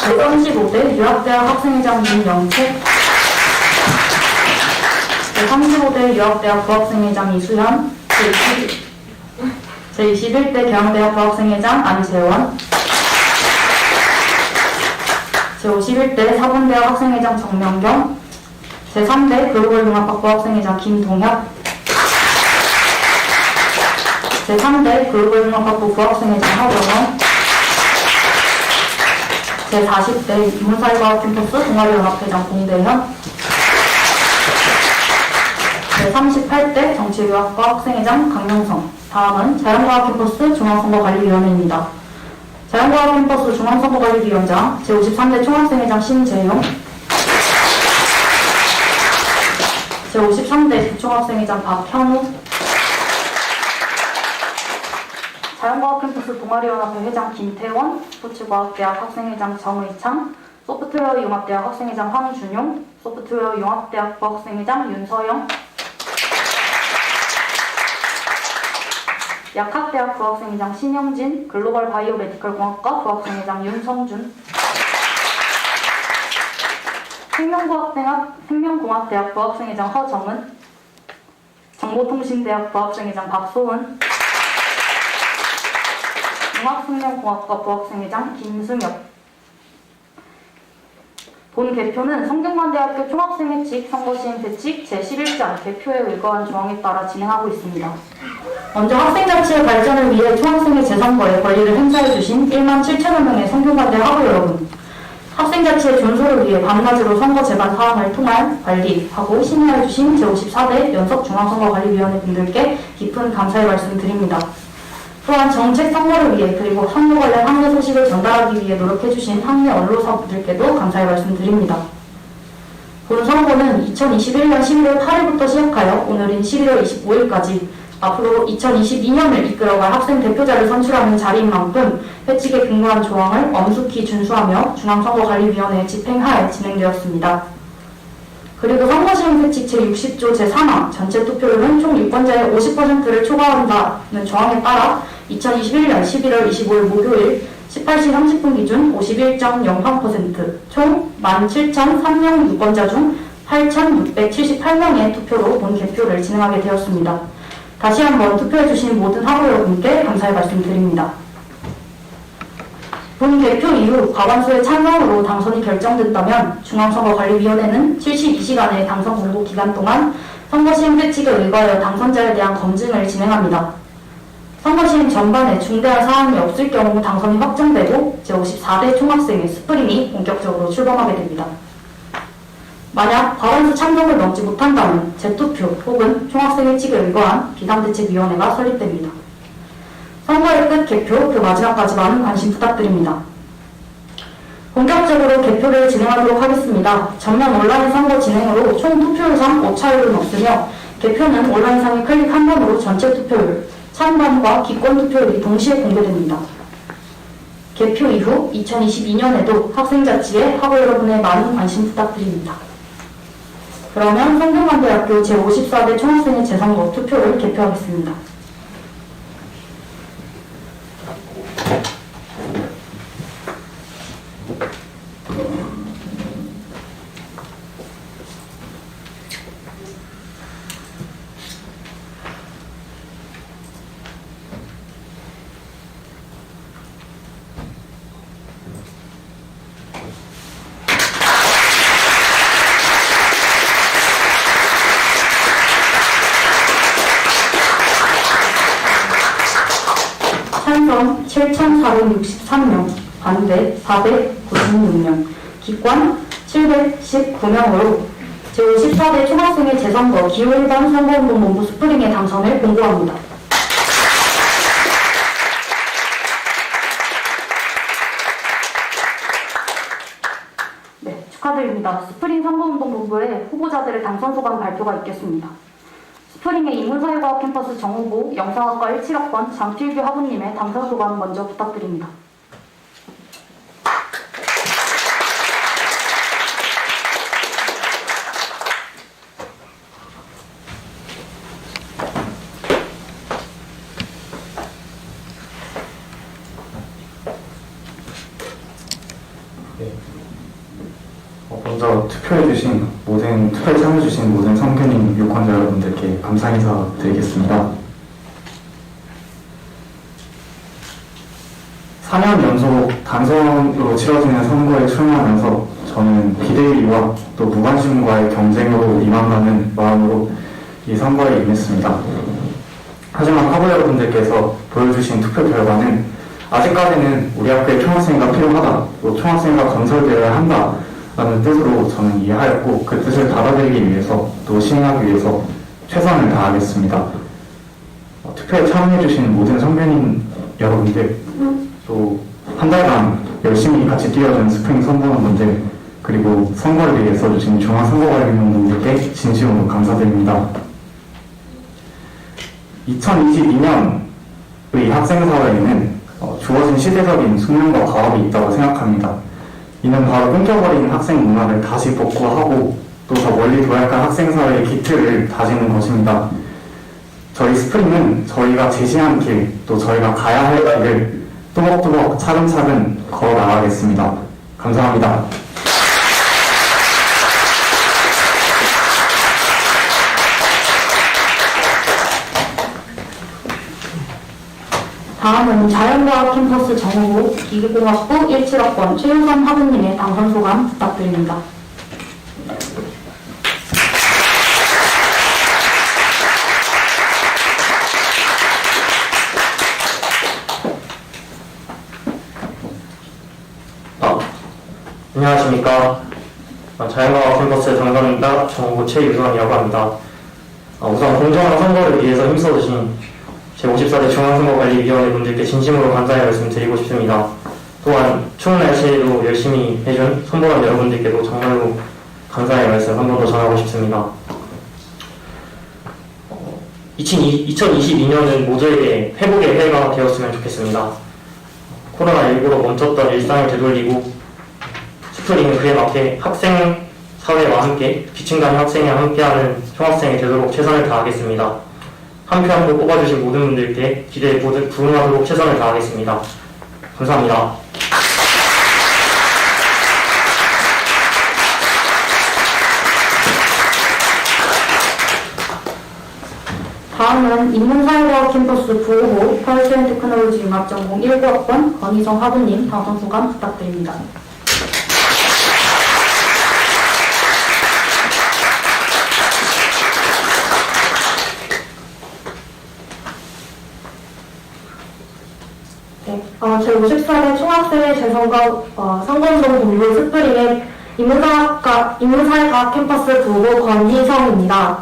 제35대 유학대학 학생회장 윤영채, 제35대 유학대학 부학생회장 이수현, 제21대 경영대학 부학생회장 안재원, 제51대 사범대학 학생회장 정명경, 제3대 글로벌 융합학부 학생회장 김동혁, 제3대 글로벌 융합학부 부학생회장 하정원, 제40대 인문사회과학 캠퍼스 동아리연합회장 공대현, 제38대 정치교학과 학생회장 강영성. 다음은 자연과학 캠퍼스 중앙선거관리위원회입니다. 자연과학 캠퍼스 중앙선거관리위원장 제53대 총학생회장 신재용, 제53대 부총학생회장 박현우, 자연과학 캠퍼스 동아리연합회 회장 김태원, 스포츠과학대학 학생회장 정의창, 소프트웨어 융합대학 학생회장 황준용, 소프트웨어 융합대학부 학생회장 윤서영, 약학대학 부학생회장 신영진, 글로벌 바이오메디컬 공학과 부학생회장 윤성준, 생명공학대학 부학생회장 허정은, 정보통신대학 부학생회장 박소은, 융합생명공학과 부학생회장 김승엽. 본 개표는 성균관대학교 총학생회칙 선거시행규칙 제11장 개표에 의거한 조항에 따라 진행하고 있습니다. 먼저 학생자치의 발전을 위해 총학생회 재선거에 권리를 행사해주신 1만 7천여 명의 성균관대 학우 여러분, 학생자치의 준수를 위해 밤낮으로 선거 재반 사항을 통한 관리하고 심의해주신 제54대 연석중앙선거관리위원회 분들께 깊은 감사의 말씀 드립니다. 또한 정책 선거를 위해 그리고 선거 관련 학내 소식을 전달하기 위해 노력해주신 학내 언론사분들께도 감사의 말씀 드립니다. 본 선거는 2021년 11월 8일부터 시작하여 오늘인 11월 25일까지 앞으로 2022년을 이끌어갈 학생 대표자를 선출하는 자리인 만큼 회칙에 근거한 조항을 엄숙히 준수하며 중앙선거관리위원회에 집행하에 진행되었습니다. 그리고 선거시행규칙 제60조 제3항 전체 투표율은 총 유권자의 50%를 초과한다는 조항에 따라 2021년 11월 25일 목요일 18시 30분 기준 51.03%, 총 17,003명 유권자 중 8,678명의 투표로 본 개표를 진행하게 되었습니다. 다시 한번 투표해주신 모든 학우 여러분께 감사의 말씀드립니다. 본 개표 이후 과반수의 찬성으로 당선이 결정됐다면 중앙선거관리위원회는 72시간의 당선 공고 기간 동안 선거시행규칙에 의거하여 당선자에 대한 검증을 진행합니다. 선거시행 전반에 중대한 사항이 없을 경우 당선이 확정되고 제54대 총학생회 스프링이 본격적으로 출범하게 됩니다. 만약 과반수 찬성을 넘지 못한다면 재투표 혹은 총학생회칙에 의거한 비상대책위원회가 설립됩니다. 선거의 끝 개표 그 마지막까지 많은 관심 부탁드립니다. 본격적으로 개표를 진행하도록 하겠습니다. 전면 온라인 선거 진행으로 총 투표율상 오차율은 없으며 개표는 온라인상의 클릭 한 번으로 전체 투표율, 찬반과 기권 투표율이 동시에 공개됩니다. 개표 이후 2022년에도 학생자치에 학우 여러분의 많은 관심 부탁드립니다. 그러면 성균관대학교 제54대 총학생회 재선거 투표를 개표하겠습니다. 찬성 7,463명, 반대 496명, 기권 719명으로 제54대 총학생회 재선거 기호1번 선거운동본부 스프링의 당선을 공고합니다. 네, 축하드립니다. 스프링 선거운동본부의 후보자들의 당선 소감 발표가 있겠습니다. 스프링의 인문사회과학 캠퍼스 정후보 영상학과 17학번 장필규 학우님의 당선 소감 먼저 부탁드립니다. 먼저 투표해주신 투표에 참여해주신 모든 선교님 유권자 여러분들께 감사 인사 드리겠습니다. 4년 연속 단선으로 치러지는 선거에 출마하면서 저는 비대위와 또 무관심과의 경쟁으로 임한다는 마음으로 이 선거에 임했습니다. 하지만 학우 여러분들께서 보여주신 투표 결과는 아직까지는 우리 학교에 총학생회가 필요하다, 또 총학생회가 건설되어야 한다 라는 뜻으로 저는 이해하였고 그 뜻을 받아들이기 위해서 또 시행하기 위해서 최선을 다하겠습니다. 투표에 참여해주신 모든 선배님 여러분들, 또 한 달간 열심히 같이 뛰어준 스프링 선보원분들, 그리고 선거를 위해 써주신 중앙선거관리위원분들께 진심으로 감사드립니다. 2022년의 학생사회에는 주어진 시대적인 숙명과 과업이 있다고 생각합니다. 이는 바로 끊겨버린 학생 문화를 다시 복구하고 또 더 멀리 도약한 학생사회의 기틀을 다지는 것입니다. 저희 스프링은 저희가 제시한 길, 또 저희가 가야 할 길을 또박또박 차근차근 걸어 나가겠습니다. 감사합니다. 다음은 자연과학 캠퍼스 정호고 기계공학부 17학번 최유선 학우님의 당선 소감 부탁드립니다. 안녕하십니까. 자연과학 캠퍼스 당선인자 정호고 최유선이라고 합니다. 우선 공정한 선거를 위해서 힘써주신 제54대 중앙선거관리위원회 분들께 진심으로 감사의 말씀 드리고 싶습니다. 또한 추운 날씨에도 열심히 해준 선보원 여러분들께도 정말로 감사의 말씀 한 번 더 전하고 싶습니다. 2022년은 모두에게 회복의 해가 되었으면 좋겠습니다. 코로나19로 멈췄던 일상을 되돌리고 스프링은 그에 맞게 학생 사회와 함께 비층간의 학생과 함께하는 총학생이 되도록 최선을 다하겠습니다. 한 표 한 표 뽑아주신 모든 분들께 기대에 부응하도록 최선을 다하겠습니다. 감사합니다. 다음은 인문사회과학 캠퍼스 부호고 펄스앤테크놀로지 융합전공 19학번 권희성 학우님 당선 소감 부탁드립니다. 제54대 총학생회 재선거 선거운동 본부 스프링의 인문사회과학 캠퍼스 부호고 권희성입니다.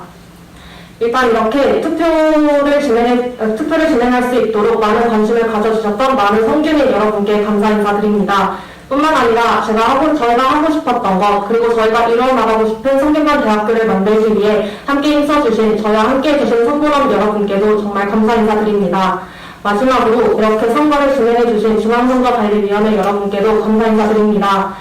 일단 이렇게 투표를 진행할 수 있도록 많은 관심을 가져주셨던 많은 성균인 여러분께 감사 인사드립니다. 뿐만 아니라 저희가 하고 싶었던 것, 그리고 저희가 이뤄나가고 싶은 성균관 대학교를 만들기 위해 함께 힘써주신 저희와 함께 해주신 선보원 여러분께도 정말 감사 인사드립니다. 마지막으로 이렇게 선거를 진행해주신 중앙선거관리위원회 여러분께도 감사 인사드립니다.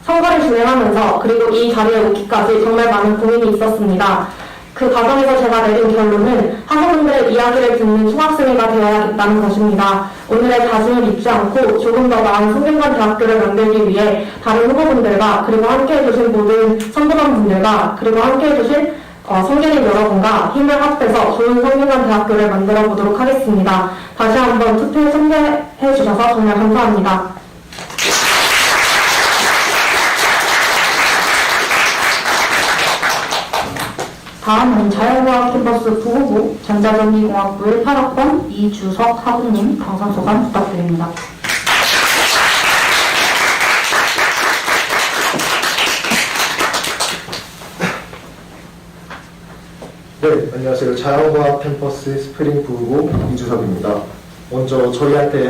선거를 진행하면서 그리고 이 자리에 오기까지 정말 많은 고민이 있었습니다. 그 과정에서 제가 내린 결론은 학우분들의 이야기를 듣는 총학생회가 되어야겠다는 것입니다. 오늘의 다짐을 잊지 않고 조금 더 나은 성균관 대학교를 만들기 위해 다른 후보분들과 그리고 함께해주신 모든 선보원분들과 그리고 함께해주신 성균인 여러분과 힘을 합해서 좋은 성균관 대학교를 만들어 보도록 하겠습니다. 다시 한번 투표에 참여해 주셔서 정말 감사합니다. 다음은 자연과학 캠퍼스 부호고 전자전기공학부 18학번 이주석 학우님 당선 소감 부탁드립니다. 네, 안녕하세요. 자연과학 캠퍼스 스프링 부호고 이주석입니다. 먼저 저희한테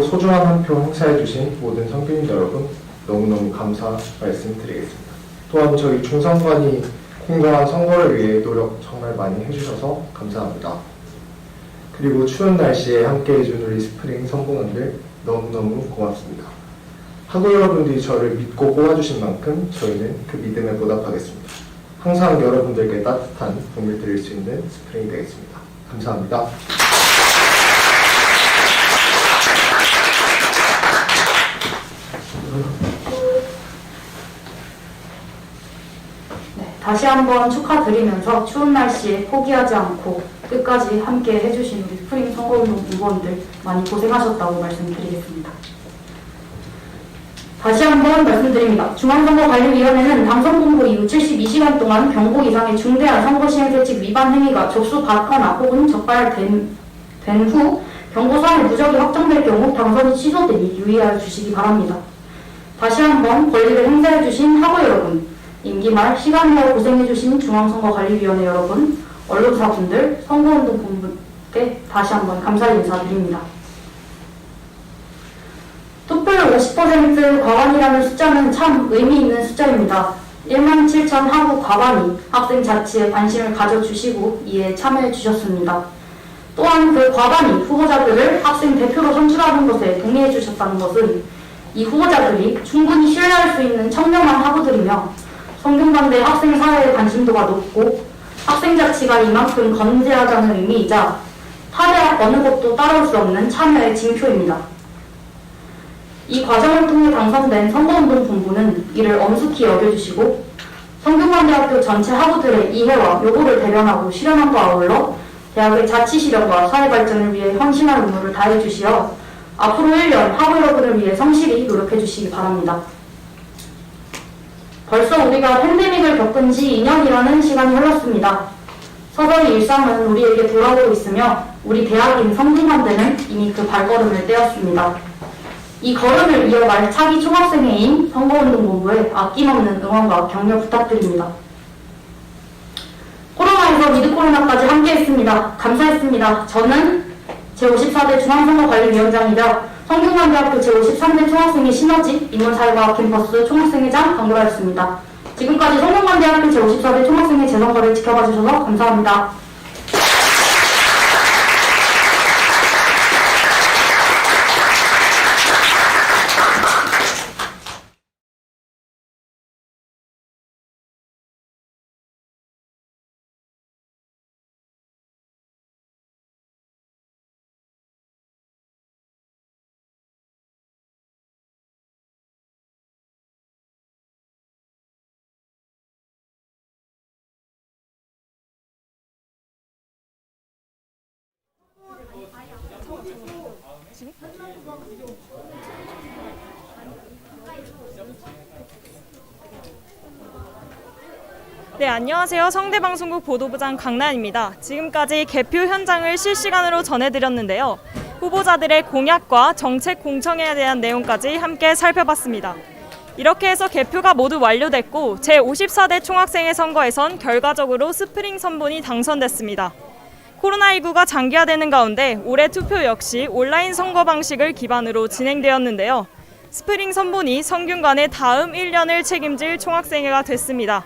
소중한 한 표 행사해주신 모든 선교인 여러분 너무너무 감사 말씀드리겠습니다. 또한 저희 중선관이 공정한 선거를 위해 노력 정말 많이 해주셔서 감사합니다. 그리고 추운 날씨에 함께해준 우리 스프링 선보원들 너무너무 고맙습니다. 학우 여러분들이 저를 믿고 뽑아주신 만큼 저희는 그 믿음에 보답하겠습니다. 항상 여러분들께 따뜻한 도움을 드릴 수 있는 스프링이 되겠습니다. 감사합니다. 다시 한번 축하드리면서 추운 날씨에 포기하지 않고 끝까지 함께 해주신 우리 스프링 선거운동 공무원들 많이 고생하셨다고 말씀드리겠습니다. 다시 한번 말씀드립니다. 중앙선거관리위원회는 당선 공고 이후 72시간 동안 경고 이상의 중대한 선거시행규칙 위반 행위가 접수받거나 혹은 적발된 후 경고사항의 누적이 확정될 경우 당선이 취소되니 유의하여 주시기 바랍니다. 다시 한번 권리를 행사해주신 하고 여러분, 임기 말 시간 내어 고생해주신 중앙선거관리위원회 여러분, 언론사분들, 선거운동본부께 다시 한번 감사의 인사드립니다. 투표율 50% 과반이라는 숫자는 참 의미 있는 숫자입니다. 17,000 하고 과반이 학생 자치에 관심을 가져주시고 이에 참여해 주셨습니다. 또한 그 과반이 후보자들을 학생 대표로 선출하는 것에 동의해 주셨다는 것은 이 후보자들이 충분히 신뢰할 수 있는 청렴한 학우들이며 성균관대 학생 사회의 관심도가 높고 학생 자치가 이만큼 건재하다는 의미이자 타 대학 어느 곳도 따라올 수 없는 참여의 징표입니다. 이 과정을 통해 당선된 선거운동본부는 이를 엄숙히 여겨주시고 성균관대학교 전체 학우들의 이해와 요구를 대변하고 실현함과 아울러 대학의 자치 실현과 사회 발전을 위해 헌신할 의무를 다해 주시어 앞으로 1년 학우 여러분을 위해 성실히 노력해 주시기 바랍니다. 벌써 우리가 팬데믹을 겪은 지 2년이라는 시간이 흘렀습니다. 서서히 일상은 우리에게 돌아오고 있으며 우리 대학인 성균관대는 이미 그 발걸음을 떼었습니다. 이 걸음을 이어갈 차기 총학생회인 선거운동본부에 아낌없는 응원과 격려 부탁드립니다. 코로나에서 위드코로나까지 함께했습니다. 감사했습니다. 저는 제54대 중앙선거관리위원장이자 성균관대학교 제53대 총학생회 시너지 인문사회과학 캠퍼스 총학생회장 강도라였습니다. 지금까지 성균관대학교 제54대 총학생회 재선거를 지켜봐 주셔서 감사합니다. 네, 안녕하세요. 성대방송국 보도부장 강나연입니다. 지금까지 개표 현장을 실시간으로 전해드렸는데요. 후보자들의 공약과 정책 공청회에 대한 내용까지 함께 살펴봤습니다. 이렇게 해서 개표가 모두 완료됐고 제54대 총학생회 선거에선 결과적으로 스프링 선본이 당선됐습니다. 코로나19가 장기화되는 가운데 올해 투표 역시 온라인 선거 방식을 기반으로 진행되었는데요. 스프링 선본이 성균관의 다음 1년을 책임질 총학생회가 됐습니다.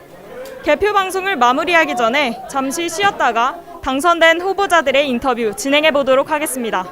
개표 방송을 마무리하기 전에 잠시 쉬었다가 당선된 후보자들의 인터뷰 진행해 보도록 하겠습니다.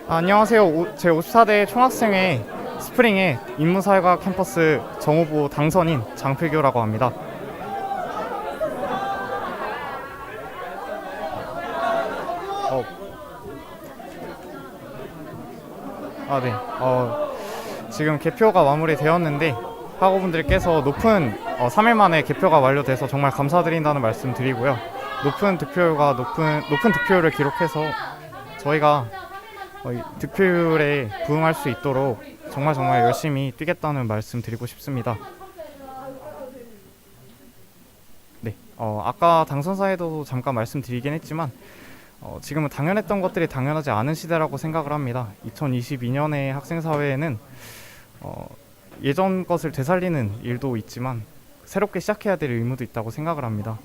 안녕하세요. 제54대 총학생회 스프링의 인문사회과학 캠퍼스 정후보 당선인 장필교라고 합니다. 네. 지금 개표가 마무리되었는데 학우분들께서 높은 3일 만에 개표가 완료돼서 정말 감사드린다는 말씀 드리고요. 높은 득표율을 기록해서 저희가 득표율에 부응할 수 있도록 정말 열심히 뛰겠다는 말씀 드리고 싶습니다. 네, 아까 당선사에도 잠깐 말씀드리긴 했지만 지금은 당연했던 것들이 당연하지 않은 시대라고 생각을 합니다. 2022년의 학생사회에는 예전 것을 되살리는 일도 있지만 새롭게 시작해야 될 의무도 있다고 생각을 합니다.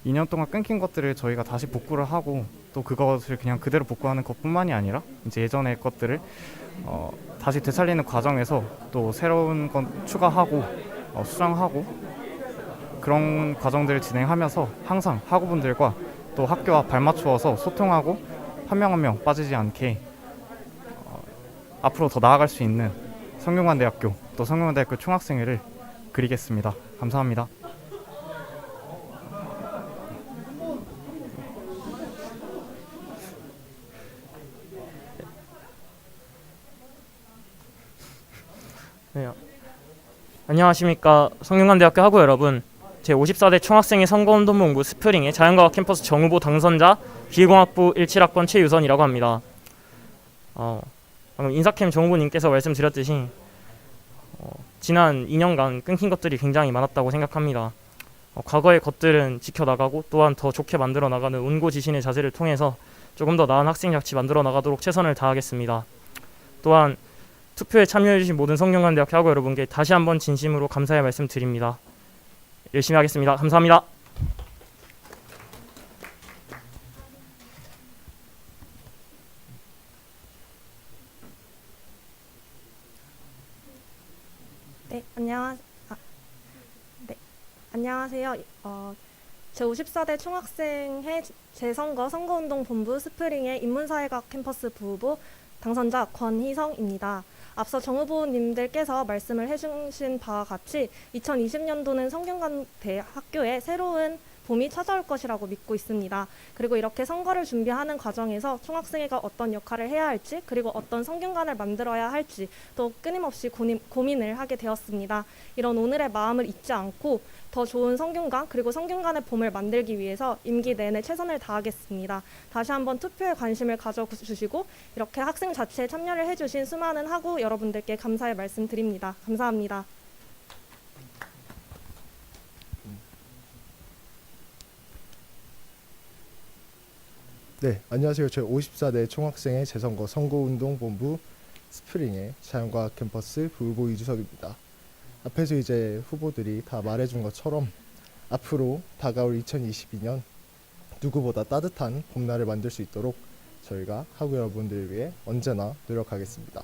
2년 동안 끊긴 것들을 저희가 다시 복구를 하고 또 그것을 그냥 그대로 복구하는 것뿐만이 아니라 이제 예전의 것들을 다시 되살리는 과정에서 또 새로운 건 추가하고 수정하고 그런 과정들을 진행하면서 항상 학우분들과 또 학교와 발맞추어서 소통하고 한 명 한 명 빠지지 않게 앞으로 더 나아갈 수 있는 성균관대학교 또 성균관대학교 총학생회를 그리겠습니다. 감사합니다. 네, 안녕하십니까. 성균관대학교 학우 여러분, 제54대 총학생회 선거운동본부 스프링의 자연과학 캠퍼스 정후보 당선자 기계공학부 17학번 최유선이라고 합니다. 방금 인사캠 정후보님께서 말씀드렸듯이 지난 2년간 끊긴 것들이 굉장히 많았다고 생각합니다. 과거의 것들은 지켜나가고 또한 더 좋게 만들어 나가는 온고지신의 자세를 통해서 조금 더 나은 학생 자치 만들어 나가도록 최선을 다하겠습니다. 또한 투표에 참여해주신 모든 성균관대학교 학우 여러분께 다시 한번 진심으로 감사의 말씀 드립니다. 열심히 하겠습니다. 감사합니다. 네, 안녕하세요. 제54대 총학생회 재선거 선거운동본부 스프링의 인문사회학 캠퍼스 부후보 당선자 권희성입니다. 앞서 정 후보님들께서 말씀을 해주신 바와 같이 2020년도는 성균관대학교에 새로운 봄이 찾아올 것이라고 믿고 있습니다. 그리고 이렇게 선거를 준비하는 과정에서 총학생회가 어떤 역할을 해야 할지 그리고 어떤 성균관을 만들어야 할지 또 끊임없이 고민을 하게 되었습니다. 이런 오늘의 마음을 잊지 않고 더 좋은 성균관 그리고 성균관의 봄을 만들기 위해서 임기 내내 최선을 다하겠습니다. 다시 한번 투표에 관심을 가져주시고 이렇게 학생 자치에 참여를 해주신 수많은 학우 여러분들께 감사의 말씀 드립니다. 감사합니다. 네, 안녕하세요. 저희 54대 총학생회 재선거 선거운동본부 스프링의 자연과학 캠퍼스 부후보 이주석입니다. 앞에서 이제 후보들이 다 말해준 것처럼 앞으로 다가올 2022년 누구보다 따뜻한 봄날을 만들 수 있도록 저희가 학우 여러분들을 위해 언제나 노력하겠습니다.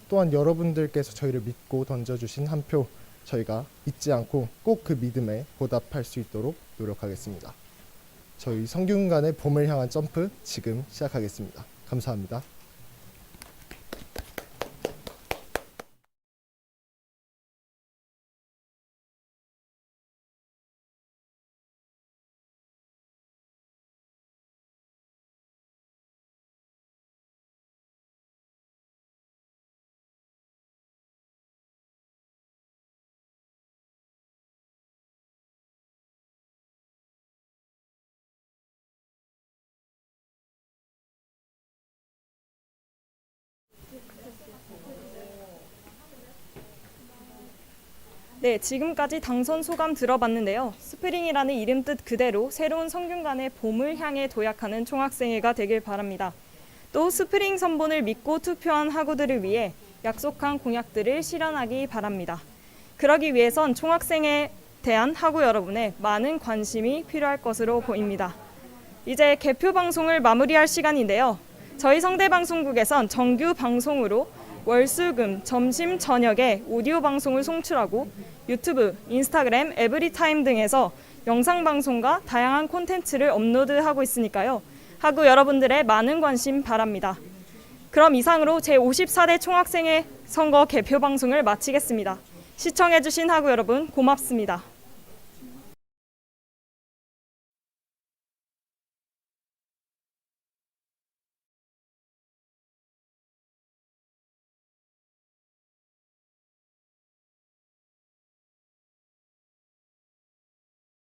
또한 여러분들께서 저희를 믿고 던져주신 한 표 저희가 잊지 않고 꼭 그 믿음에 보답할 수 있도록 노력하겠습니다. 저희 성균관의 봄을 향한 점프 지금 시작하겠습니다. 감사합니다. 네, 지금까지 당선 소감 들어봤는데요. 스프링이라는 이름 뜻 그대로 새로운 성균관의 봄을 향해 도약하는 총학생회가 되길 바랍니다. 또 스프링 선본을 믿고 투표한 학우들을 위해 약속한 공약들을 실현하기 바랍니다. 그러기 위해선 총학생회에 대한 학우 여러분의 많은 관심이 필요할 것으로 보입니다. 이제 개표 방송을 마무리할 시간인데요. 저희 성대방송국에선 정규 방송으로 월, 수, 금, 점심, 저녁에 오디오 방송을 송출하고 유튜브, 인스타그램, 에브리타임 등에서 영상 방송과 다양한 콘텐츠를 업로드하고 있으니까요. 학우 여러분들의 많은 관심 바랍니다. 그럼 이상으로 제54대 총학생회 선거 개표 방송을 마치겠습니다. 시청해주신 학우 여러분 고맙습니다.